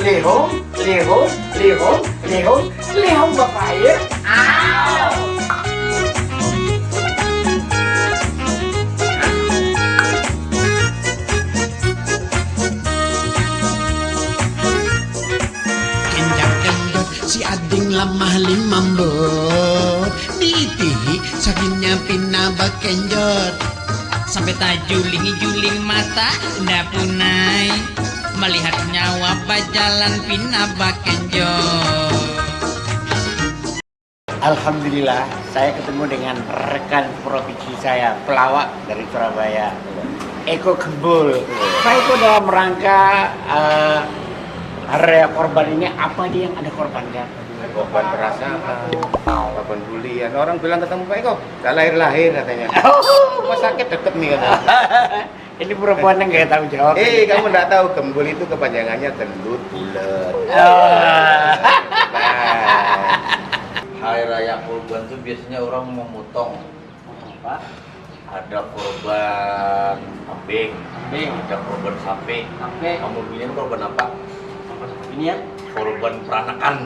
lihong, lihong, lihong, lihong, lihong bapak ya. Kenjang-kenjot si ading lemah limambut, diitihi sakinya pinabak kenjot. Sampai tak juling mata ndak punai melihat nyawa bajalan pinabak kenjot. Alhamdulillah, saya ketemu dengan rekan provinsi saya, pelawak dari Surabaya, Eko Gembul. Pak Eko dalam rangka hari raya korban ini, apa dia yang ada korbankan? Korban perasaan, korban bulian. Orang bilang ketemu Pak Eko, gak lahir-lahir katanya. Rumah sakit tetep nih katanya. Ini perempuan yang gak tahu jawab. Kamu gak tahu Gembul itu kepanjangannya gendut bulet. Hari raya kurban tuh biasanya orang memotong. Ada korban kambing, ada korban sapi. Kamu pilih korban apa? Ini ya Korban peranakan.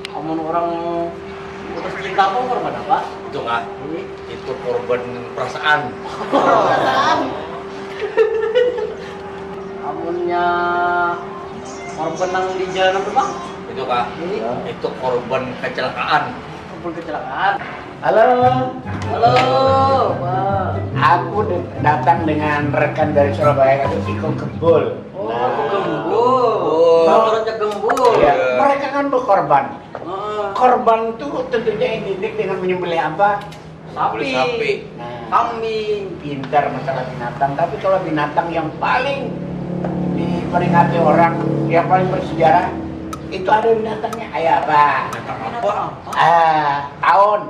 kamu orang putus cinta apa korban apa? Itu nggak? Itu korban perasaan. Kamunya korban yang di jalan apa bang? Itu kah? Itu korban kecelakaan. Korban kecelakaan. Halo, Halo, Pak. aku datang dengan rekan dari Surabaya, itu Eko Gembul. Oh, gembul. Korbannya gembul. Iya, mereka kan berkorban. Ah, Korban itu tentunya identik dengan menyembelih apa? Sapi. Nah, kambing. pintar masalah binatang, tapi kalau binatang yang paling diperingati orang, yang paling bersejarah, itu ada binatangnya, apa? Apa? Tahun,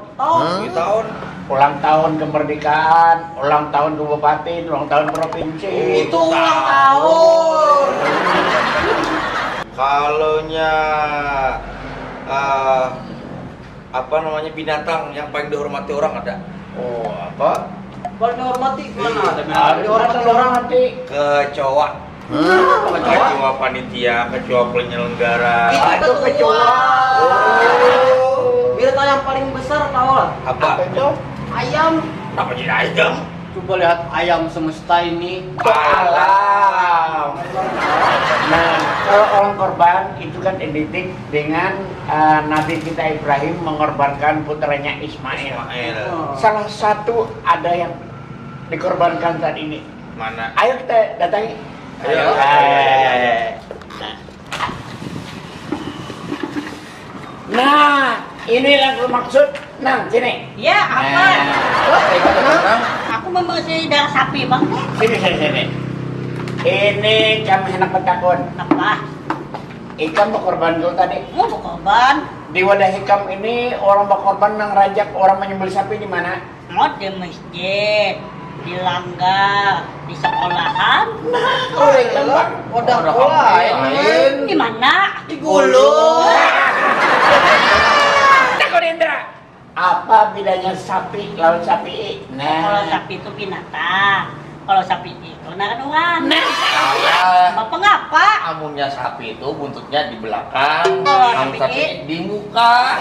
Di tahun. ulang tahun kemerdekaan, ulang tahun kabupaten, ulang tahun provinsi. Itu ulang tahun. Kalonya apa namanya binatang yang paling dihormati orang ada? Oh, apa? Paling dihormati mana? Ada Ada dihormati orang nanti. Kecoa. Kecoa panitia, kecoa penyelenggara. Itu kecoa. Binatang yang paling besar tahu lah. Apa Apa? itu? Ayam. Apa jadi ayam? Coba lihat ayam semesta ini. Alam. Nah, kalau orang korban itu kan identik dengan Nabi kita Ibrahim mengorbankan putranya Ismail. Salah satu ada yang dikorbankan saat ini. Mana? Ayo kita datangi. Ayo. Nah, ini yang aku maksud. Nah, sini. Ya, apa? Nah, Aku membersih darah sapi, Bang. sini. Ini kami hendak bertakun. Apa? Ikam berkorban dulu tadi. Mau berkorban? Di wadah hikam ini orang berkorban yang rajak orang menyembelih sapi di mana? Mau di masjid, di langgar, di sekolahan. Oh, hikam Pak. Udah lain. Di mana? Di gulung. Takut Indra. Apa bedanya sapi lawan sapi? Kalau sapi itu binatang. Kalau sapi itu orang. Salah. Bapak ngapa? Amunnya sapi itu buntutnya di belakang, Oh, amun sapi sapi di muka.